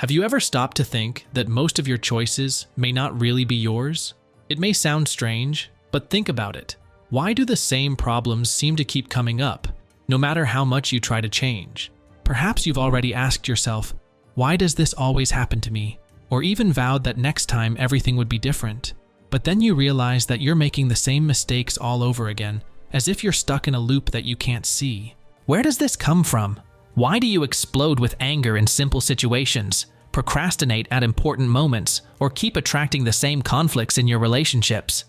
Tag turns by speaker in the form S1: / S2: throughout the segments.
S1: Have you ever stopped to think that most of your choices may not really be yours? It may sound strange, but think about it. Why do the same problems seem to keep coming up, no matter how much you try to change? Perhaps you've already asked yourself, why does this always happen to me? Or even vowed that next time everything would be different. But then you realize that you're making the same mistakes all over again, as if you're stuck in a loop that you can't see. Where does this come from? Why do you explode with anger in simple situations, procrastinate at important moments, or keep attracting the same conflicts in your relationships?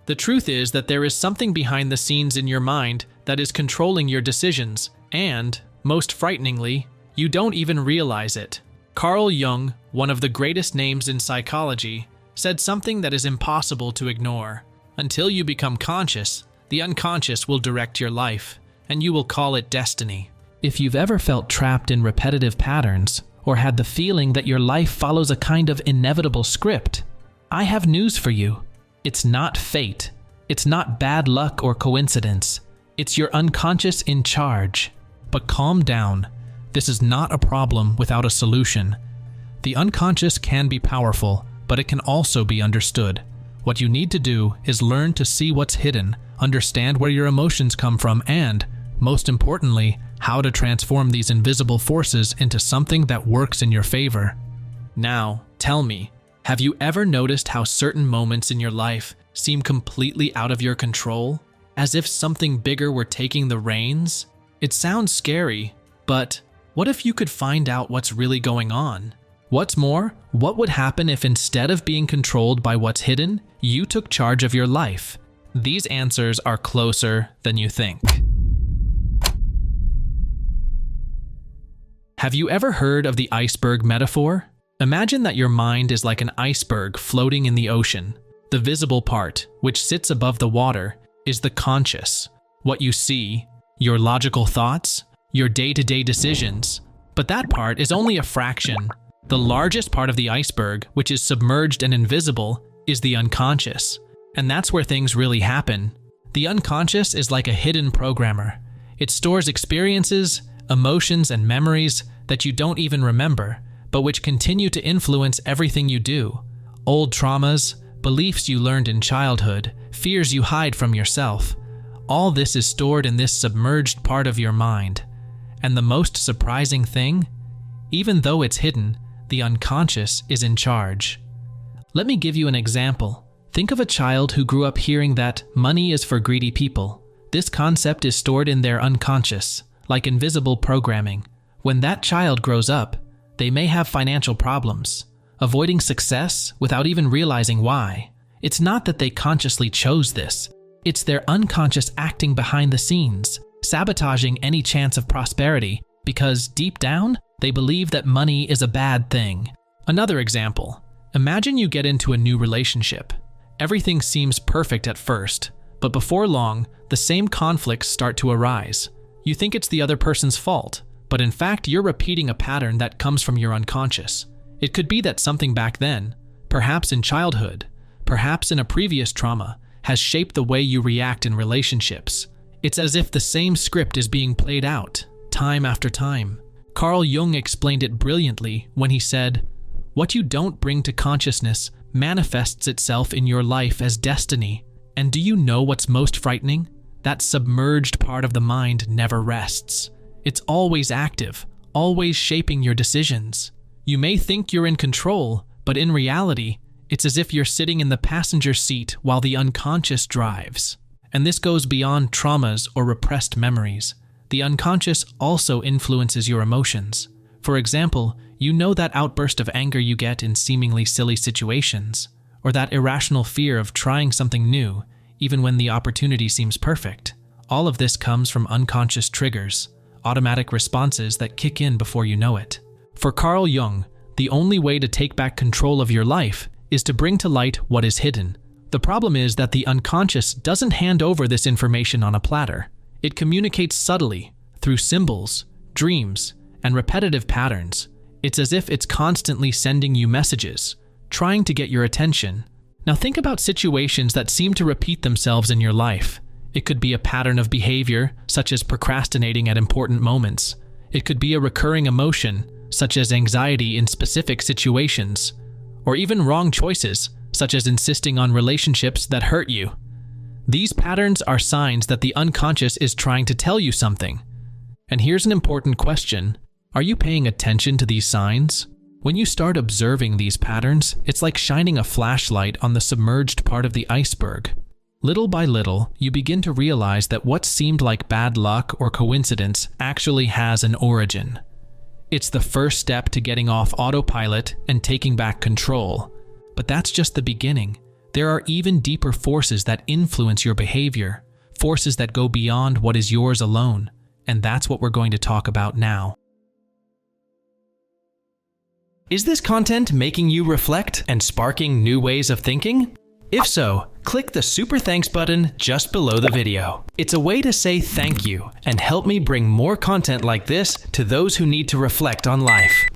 S1: The truth is that there is something behind the scenes in your mind that is controlling your decisions, and, most frighteningly, you don't even realize it. Carl Jung, one of the greatest names in psychology, said something that is impossible to ignore. Until you become conscious, the unconscious will direct your life, and you will call it destiny. If you've ever felt trapped in repetitive patterns, or had the feeling that your life follows a kind of inevitable script, I have news for you. It's not fate. It's not bad luck or coincidence. It's your unconscious in charge. But calm down. This is not a problem without a solution. The unconscious can be powerful, but it can also be understood. What you need to do is learn to see what's hidden, understand where your emotions come from, and, most importantly, how to transform these invisible forces into something that works in your favor. Now, tell me, have you ever noticed how certain moments in your life seem completely out of your control? As if something bigger were taking the reins? It sounds scary, but what if you could find out what's really going on? What's more, what would happen if instead of being controlled by what's hidden, you took charge of your life? These answers are closer than you think. Have you ever heard of the iceberg metaphor? Imagine that your mind is like an iceberg floating in the ocean. The visible part, which sits above the water, is the conscious. What you see, your logical thoughts, your day-to-day decisions. But that part is only a fraction. The largest part of the iceberg, which is submerged and invisible, is the unconscious. And that's where things really happen. The unconscious is like a hidden programmer. It stores experiences, emotions, and memories that you don't even remember, but which continue to influence everything you do. Old traumas, beliefs you learned in childhood, fears you hide from yourself. All this is stored in this submerged part of your mind. And the most surprising thing? Even though it's hidden, the unconscious is in charge. Let me give you an example. Think of a child who grew up hearing that money is for greedy people. This concept is stored in their unconscious, like invisible programming. When that child grows up, they may have financial problems, avoiding success without even realizing why. It's not that they consciously chose this. It's their unconscious acting behind the scenes, sabotaging any chance of prosperity, because deep down, they believe that money is a bad thing. Another example. Imagine you get into a new relationship. Everything seems perfect at first, but before long, the same conflicts start to arise. You think it's the other person's fault, but in fact, you're repeating a pattern that comes from your unconscious. It could be that something back then, perhaps in childhood, perhaps in a previous trauma, has shaped the way you react in relationships. It's as if the same script is being played out, time after time. Carl Jung explained it brilliantly when he said, "What you don't bring to consciousness manifests itself in your life as destiny. And do you know what's most frightening? That submerged part of the mind never rests. It's always active, always shaping your decisions. You may think you're in control, but in reality, it's as if you're sitting in the passenger seat while the unconscious drives." And this goes beyond traumas or repressed memories. The unconscious also influences your emotions. For example, you know that outburst of anger you get in seemingly silly situations, or that irrational fear of trying something new, even when the opportunity seems perfect. All of this comes from unconscious triggers, automatic responses that kick in before you know it. For Carl Jung, the only way to take back control of your life is to bring to light what is hidden. The problem is that the unconscious doesn't hand over this information on a platter. It communicates subtly, through symbols, dreams, and repetitive patterns. It's as if it's constantly sending you messages, trying to get your attention. Now think about situations that seem to repeat themselves in your life. It could be a pattern of behavior, such as procrastinating at important moments. It could be a recurring emotion, such as anxiety in specific situations, or even wrong choices, such as insisting on relationships that hurt you. These patterns are signs that the unconscious is trying to tell you something. And here's an important question. Are you paying attention to these signs? When you start observing these patterns, it's like shining a flashlight on the submerged part of the iceberg. Little by little, you begin to realize that what seemed like bad luck or coincidence actually has an origin. It's the first step to getting off autopilot and taking back control. But that's just the beginning. There are even deeper forces that influence your behavior, forces that go beyond what is yours alone, and that's what we're going to talk about now. Is this content making you reflect and sparking new ways of thinking? If so, click the super thanks button just below the video. It's a way to say thank you and help me bring more content like this to those who need to reflect on life.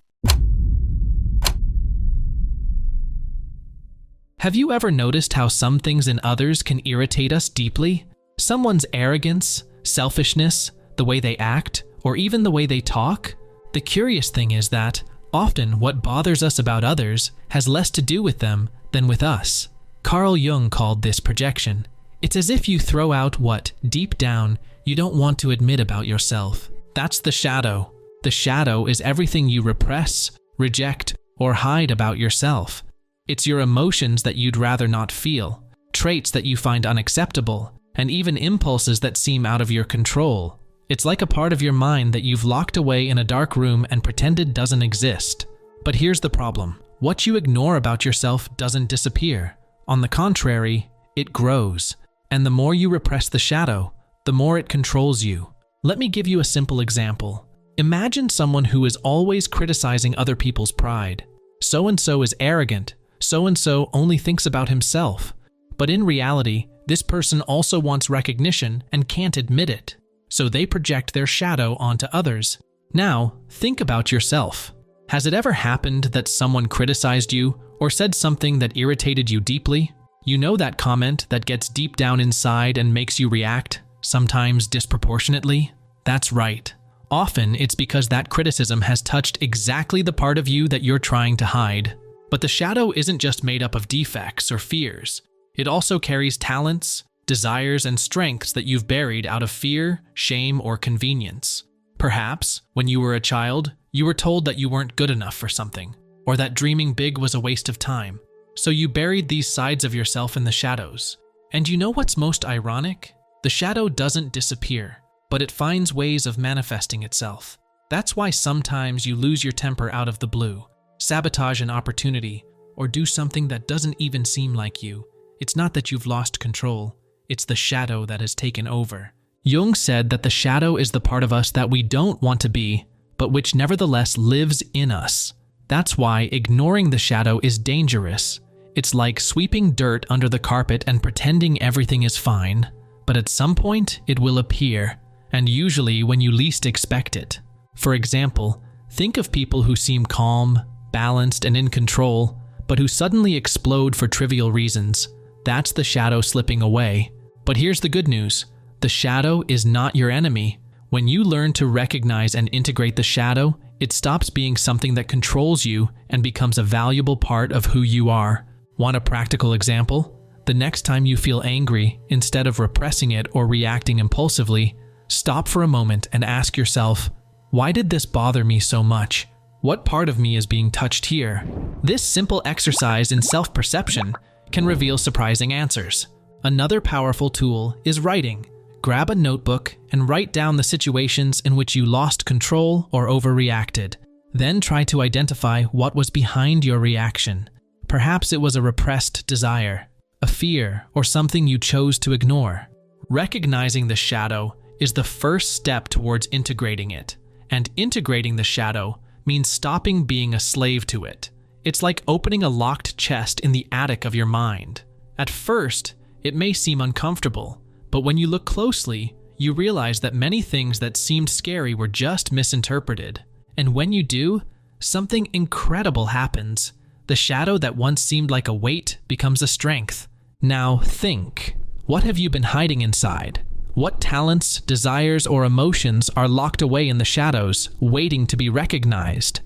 S1: Have you ever noticed how some things in others can irritate us deeply? Someone's arrogance, selfishness, the way they act, or even the way they talk? The curious thing is that often what bothers us about others has less to do with them than with us. Carl Jung called this projection. It's as if you throw out what, deep down, you don't want to admit about yourself. That's the shadow. The shadow is everything you repress, reject, or hide about yourself. It's your emotions that you'd rather not feel, traits that you find unacceptable, and even impulses that seem out of your control. It's like a part of your mind that you've locked away in a dark room and pretended doesn't exist. But here's the problem. What you ignore about yourself doesn't disappear. On the contrary, it grows. And the more you repress the shadow, the more it controls you. Let me give you a simple example. Imagine someone who is always criticizing other people's pride. So-and-so is arrogant. So-and-so only thinks about himself. But in reality, this person also wants recognition and can't admit it. So they project their shadow onto others. Now, think about yourself. Has it ever happened that someone criticized you or said something that irritated you deeply? You know that comment that gets deep down inside and makes you react, sometimes disproportionately? That's right. Often it's because that criticism has touched exactly the part of you that you're trying to hide. But the shadow isn't just made up of defects or fears. It also carries talents, desires, and strengths that you've buried out of fear, shame, or convenience. Perhaps, when you were a child, you were told that you weren't good enough for something, or that dreaming big was a waste of time. So you buried these sides of yourself in the shadows. And you know what's most ironic? The shadow doesn't disappear, but it finds ways of manifesting itself. That's why sometimes you lose your temper out of the blue, sabotage an opportunity, or do something that doesn't even seem like you. It's not that you've lost control, it's the shadow that has taken over. Jung said that the shadow is the part of us that we don't want to be, but which nevertheless lives in us. That's why ignoring the shadow is dangerous. It's like sweeping dirt under the carpet and pretending everything is fine. But at some point, it will appear, and usually when you least expect it. For example, think of people who seem calm, balanced, and in control, but who suddenly explode for trivial reasons. That's the shadow slipping away. But here's the good news. The shadow is not your enemy. When you learn to recognize and integrate the shadow, it stops being something that controls you and becomes a valuable part of who you are. Want a practical example? The next time you feel angry, instead of repressing it or reacting impulsively, stop for a moment and ask yourself, why did this bother me so much? What part of me is being touched here? This simple exercise in self-perception can reveal surprising answers. Another powerful tool is writing. Grab a notebook and write down the situations in which you lost control or overreacted. Then try to identify what was behind your reaction. Perhaps it was a repressed desire, a fear, or something you chose to ignore. Recognizing the shadow is the first step towards integrating it. And integrating the shadow means stopping being a slave to it. It's like opening a locked chest in the attic of your mind. At first, it may seem uncomfortable, but when you look closely, you realize that many things that seemed scary were just misinterpreted. And when you do, something incredible happens. The shadow that once seemed like a weight becomes a strength. Now think, what have you been hiding inside? What talents, desires, or emotions are locked away in the shadows, waiting to be recognized?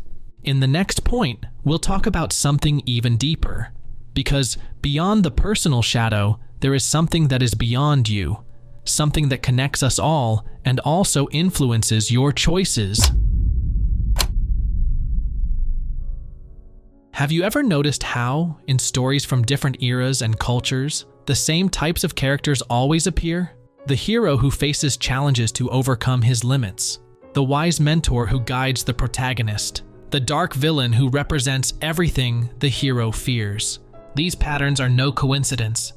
S1: In the next point, we'll talk about something even deeper. Because beyond the personal shadow, there is something that is beyond you. Something that connects us all and also influences your choices. Have you ever noticed how, in stories from different eras and cultures, the same types of characters always appear? The hero who faces challenges to overcome his limits. The wise mentor who guides the protagonist. The dark villain who represents everything the hero fears. These patterns are no coincidence.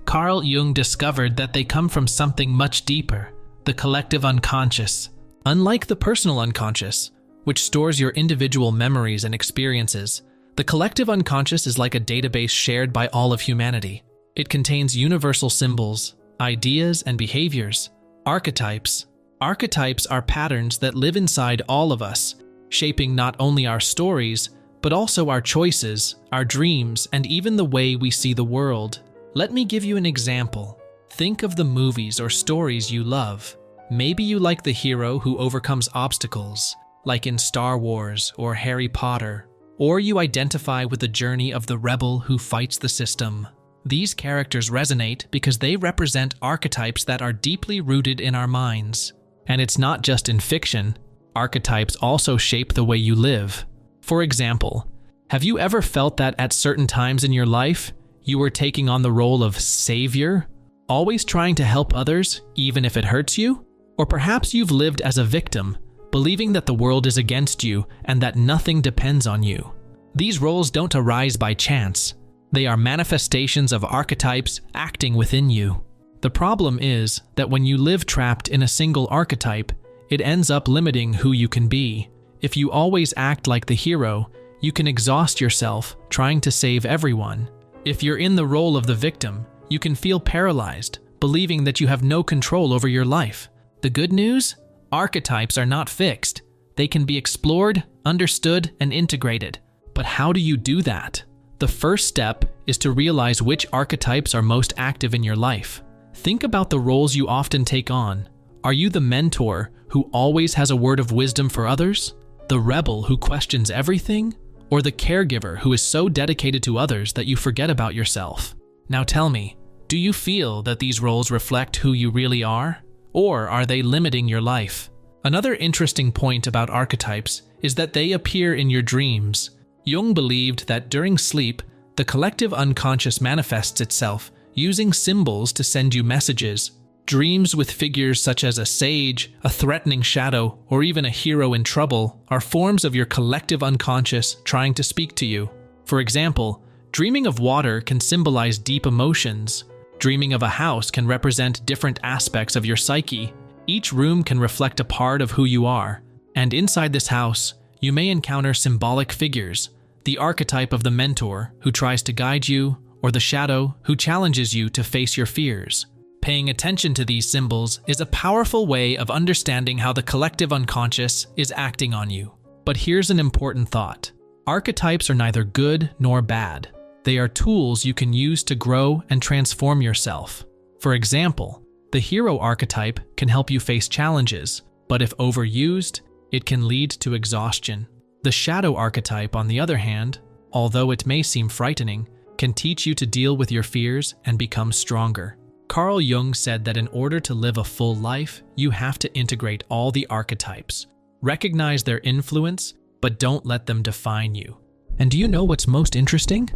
S1: Carl Jung discovered that they come from something much deeper, the collective unconscious. Unlike the personal unconscious, which stores your individual memories and experiences, the collective unconscious is like a database shared by all of humanity. It contains universal symbols, ideas, and behaviors. Archetypes. Archetypes are patterns that live inside all of us, shaping not only our stories, but also our choices, our dreams, and even the way we see the world. Let me give you an example. Think of the movies or stories you love. Maybe you like the hero who overcomes obstacles, like in Star Wars or Harry Potter, or you identify with the journey of the rebel who fights the system. These characters resonate because they represent archetypes that are deeply rooted in our minds. And it's not just in fiction. Archetypes also shape the way you live. For example, have you ever felt that at certain times in your life, you were taking on the role of savior, always trying to help others, even if it hurts you? Or perhaps you've lived as a victim, believing that the world is against you and that nothing depends on you. These roles don't arise by chance. They are manifestations of archetypes acting within you. The problem is that when you live trapped in a single archetype, it ends up limiting who you can be. If you always act like the hero, you can exhaust yourself trying to save everyone. If you're in the role of the victim, you can feel paralyzed, believing that you have no control over your life. The good news? Archetypes are not fixed. They can be explored, understood, and integrated. But how do you do that? The first step is to realize which archetypes are most active in your life. Think about the roles you often take on. Are you the mentor who always has a word of wisdom for others? The rebel who questions everything? Or the caregiver who is so dedicated to others that you forget about yourself? Now tell me, do you feel that these roles reflect who you really are? Or are they limiting your life? Another interesting point about archetypes is that they appear in your dreams. Jung believed that during sleep, the collective unconscious manifests itself using symbols to send you messages. Dreams with figures such as a sage, a threatening shadow, or even a hero in trouble are forms of your collective unconscious trying to speak to you. For example, dreaming of water can symbolize deep emotions. Dreaming of a house can represent different aspects of your psyche. Each room can reflect a part of who you are. And inside this house, you may encounter symbolic figures, the archetype of the mentor who tries to guide you, or the shadow who challenges you to face your fears. Paying attention to these symbols is a powerful way of understanding how the collective unconscious is acting on you. But here's an important thought. Archetypes are neither good nor bad. They are tools you can use to grow and transform yourself. For example, the hero archetype can help you face challenges, but if overused, it can lead to exhaustion. The shadow archetype, on the other hand, although it may seem frightening, can teach you to deal with your fears and become stronger. Carl Jung said that in order to live a full life, you have to integrate all the archetypes. Recognize their influence, but don't let them define you. And do you know what's most interesting?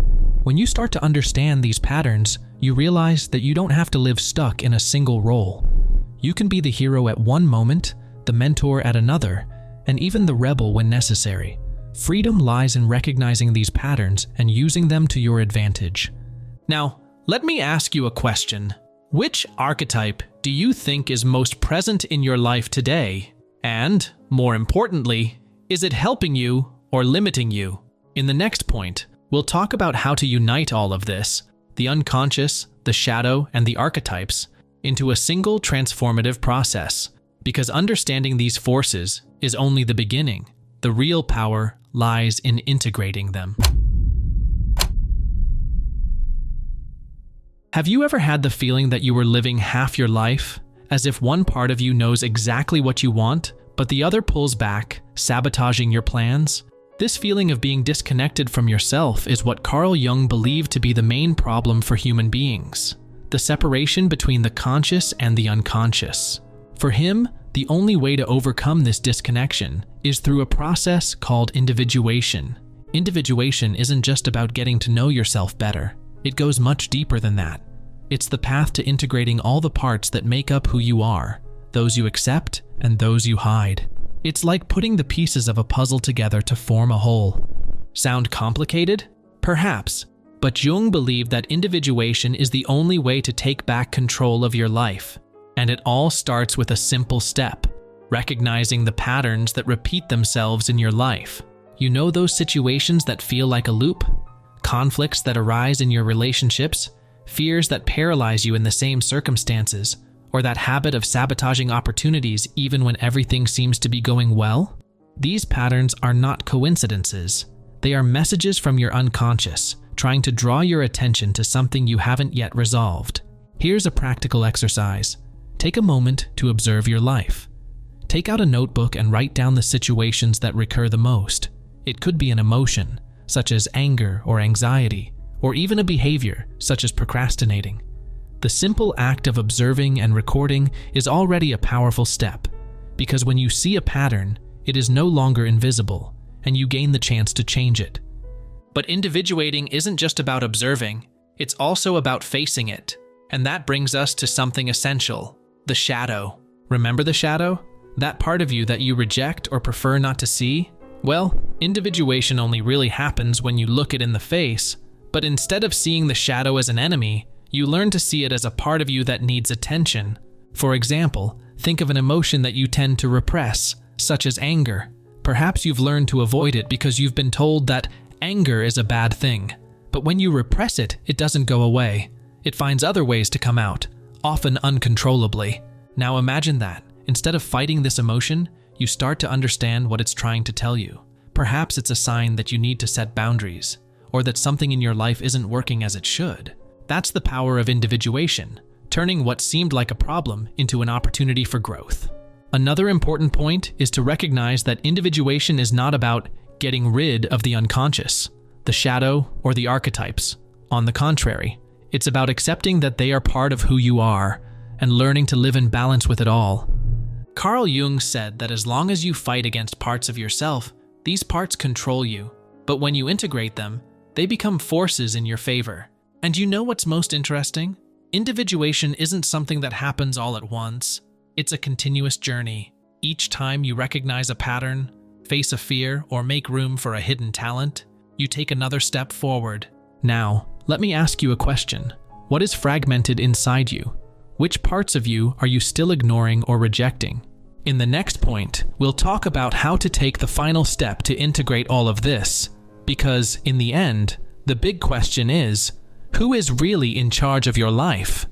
S1: When you start to understand these patterns, you realize that you don't have to live stuck in a single role. You can be the hero at one moment, the mentor at another, and even the rebel when necessary. Freedom lies in recognizing these patterns and using them to your advantage. Now, let me ask you a question. Which archetype do you think is most present in your life today? And, more importantly, is it helping you or limiting you? In the next point, we'll talk about how to unite all of this, the unconscious, the shadow, and the archetypes, into a single transformative process. Because understanding these forces is only the beginning. The real power lies in integrating them. Have you ever had the feeling that you were living half your life, as if one part of you knows exactly what you want, but the other pulls back, sabotaging your plans? This feeling of being disconnected from yourself is what Carl Jung believed to be the main problem for human beings, the separation between the conscious and the unconscious. For him, the only way to overcome this disconnection is through a process called individuation. Individuation isn't just about getting to know yourself better. It goes much deeper than that. It's the path to integrating all the parts that make up who you are, those you accept and those you hide. It's like putting the pieces of a puzzle together to form a whole. Sound complicated? Perhaps, but Jung believed that individuation is the only way to take back control of your life. And it all starts with a simple step, recognizing the patterns that repeat themselves in your life. You know those situations that feel like a loop? Conflicts that arise in your relationships? Fears that paralyze you in the same circumstances? Or that habit of sabotaging opportunities even when everything seems to be going well? These patterns are not coincidences. They are messages from your unconscious, trying to draw your attention to something you haven't yet resolved. Here's a practical exercise. Take a moment to observe your life. Take out a notebook and write down the situations that recur the most. It could be an emotion, such as anger or anxiety, or even a behavior, such as procrastinating. The simple act of observing and recording is already a powerful step, because when you see a pattern, it is no longer invisible, and you gain the chance to change it. But individuating isn't just about observing, it's also about facing it. And that brings us to something essential, the shadow. Remember the shadow? That part of you that you reject or prefer not to see? Well, individuation only really happens when you look it in the face, but instead of seeing the shadow as an enemy, you learn to see it as a part of you that needs attention. For example, think of an emotion that you tend to repress, such as anger. Perhaps you've learned to avoid it because you've been told that anger is a bad thing. But when you repress it, it doesn't go away. It finds other ways to come out, often uncontrollably. Now imagine that, instead of fighting this emotion, you start to understand what it's trying to tell you. Perhaps it's a sign that you need to set boundaries, or that something in your life isn't working as it should. That's the power of individuation, turning what seemed like a problem into an opportunity for growth. Another important point is to recognize that individuation is not about getting rid of the unconscious, the shadow, or the archetypes. On the contrary, it's about accepting that they are part of who you are and learning to live in balance with it all. Carl Jung said that as long as you fight against parts of yourself, these parts control you. But when you integrate them, they become forces in your favor. And you know what's most interesting? Individuation isn't something that happens all at once. It's a continuous journey. Each time you recognize a pattern, face a fear, or make room for a hidden talent, you take another step forward. Now, let me ask you a question. What is fragmented inside you? Which parts of you are you still ignoring or rejecting? In the next point, we'll talk about how to take the final step to integrate all of this. Because, in the end, the big question is, who is really in charge of your life?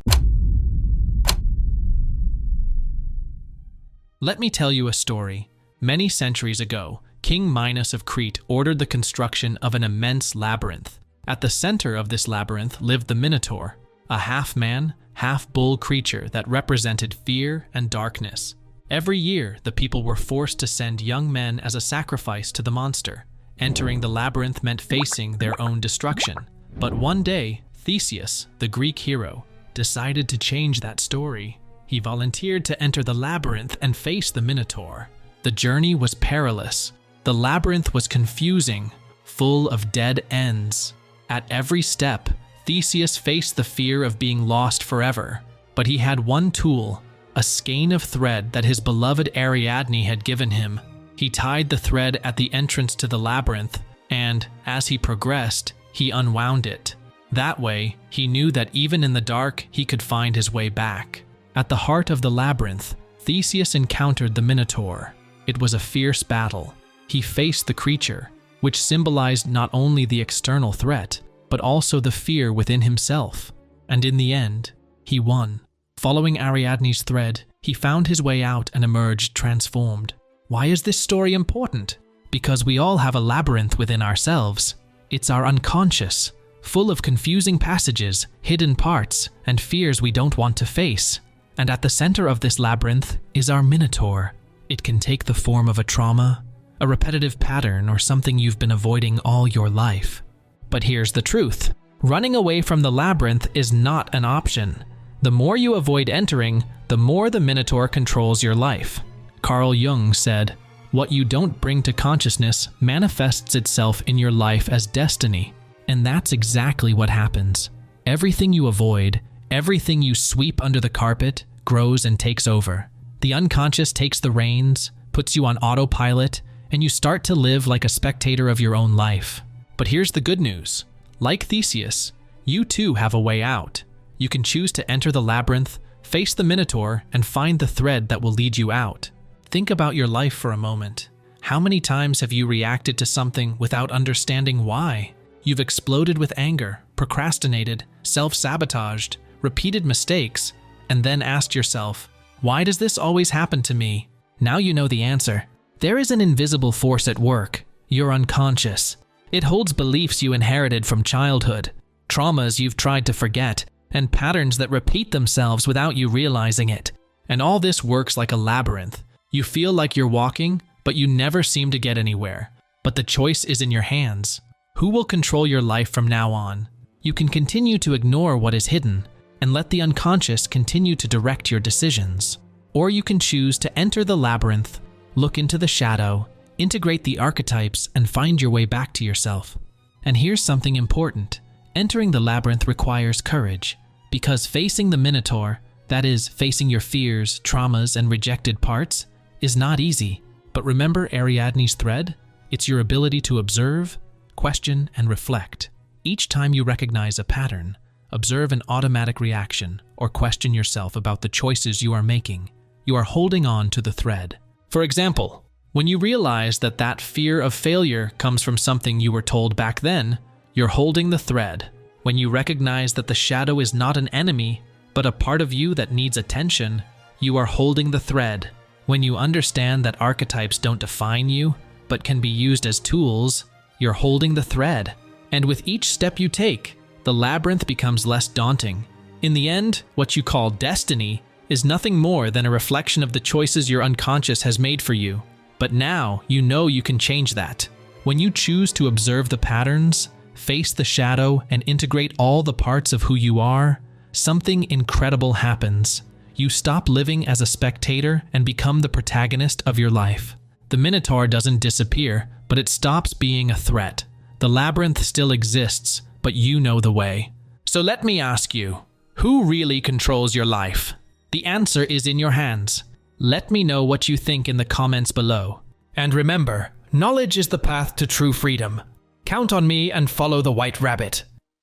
S1: Let me tell you a story. Many centuries ago, King Minos of Crete ordered the construction of an immense labyrinth. At the center of this labyrinth lived the Minotaur, a half-man, half-bull creature that represented fear and darkness. Every year, the people were forced to send young men as a sacrifice to the monster. Entering the labyrinth meant facing their own destruction. But one day, Theseus, the Greek hero, decided to change that story. He volunteered to enter the labyrinth and face the Minotaur. The journey was perilous. The labyrinth was confusing, full of dead ends. At every step, Theseus faced the fear of being lost forever. But he had one tool, a skein of thread that his beloved Ariadne had given him. He tied the thread at the entrance to the labyrinth, and, as he progressed, he unwound it. That way, he knew that even in the dark, he could find his way back. At the heart of the labyrinth, Theseus encountered the Minotaur. It was a fierce battle. He faced the creature, which symbolized not only the external threat, but also the fear within himself. And in the end, he won. Following Ariadne's thread, he found his way out and emerged transformed. Why is this story important? Because we all have a labyrinth within ourselves. It's our unconscious, full of confusing passages, hidden parts, and fears we don't want to face. And at the center of this labyrinth is our Minotaur. It can take the form of a trauma, a repetitive pattern, or something you've been avoiding all your life. But here's the truth. Running away from the labyrinth is not an option. The more you avoid entering, the more the Minotaur controls your life. Carl Jung said, "What you don't bring to consciousness manifests itself in your life as destiny." And that's exactly what happens. Everything you avoid, everything you sweep under the carpet, grows and takes over. The unconscious takes the reins, puts you on autopilot, and you start to live like a spectator of your own life. But here's the good news. Like Theseus, you too have a way out. You can choose to enter the labyrinth, face the Minotaur, and find the thread that will lead you out. Think about your life for a moment. How many times have you reacted to something without understanding why? You've exploded with anger, procrastinated, self-sabotaged, repeated mistakes, and then asked yourself, why does this always happen to me? Now you know the answer. There is an invisible force at work, your unconscious. It holds beliefs you inherited from childhood, traumas you've tried to forget, and patterns that repeat themselves without you realizing it. And all this works like a labyrinth. You feel like you're walking, but you never seem to get anywhere. But the choice is in your hands. Who will control your life from now on? You can continue to ignore what is hidden and let the unconscious continue to direct your decisions. Or you can choose to enter the labyrinth, look into the shadow, integrate the archetypes, and find your way back to yourself. And here's something important. Entering the labyrinth requires courage, because facing the Minotaur, that is, facing your fears, traumas, and rejected parts, is not easy. But remember Ariadne's thread? It's your ability to observe, question, and reflect. Each time you recognize a pattern, observe an automatic reaction, or question yourself about the choices you are making, you are holding on to the thread. For example, when you realize that that fear of failure comes from something you were told back then, you're holding the thread. When you recognize that the shadow is not an enemy, but a part of you that needs attention, you are holding the thread. When you understand that archetypes don't define you, but can be used as tools, you're holding the thread. And with each step you take, the labyrinth becomes less daunting. In the end, what you call destiny is nothing more than a reflection of the choices your unconscious has made for you. But now you know you can change that. When you choose to observe the patterns, face the shadow, and integrate all the parts of who you are, something incredible happens. You stop living as a spectator and become the protagonist of your life. The Minotaur doesn't disappear, but it stops being a threat. The labyrinth still exists, but you know the way. So let me ask you, who really controls your life? The answer is in your hands. Let me know what you think in the comments below. And remember, knowledge is the path to true freedom. Count on me and follow the White Rabbit.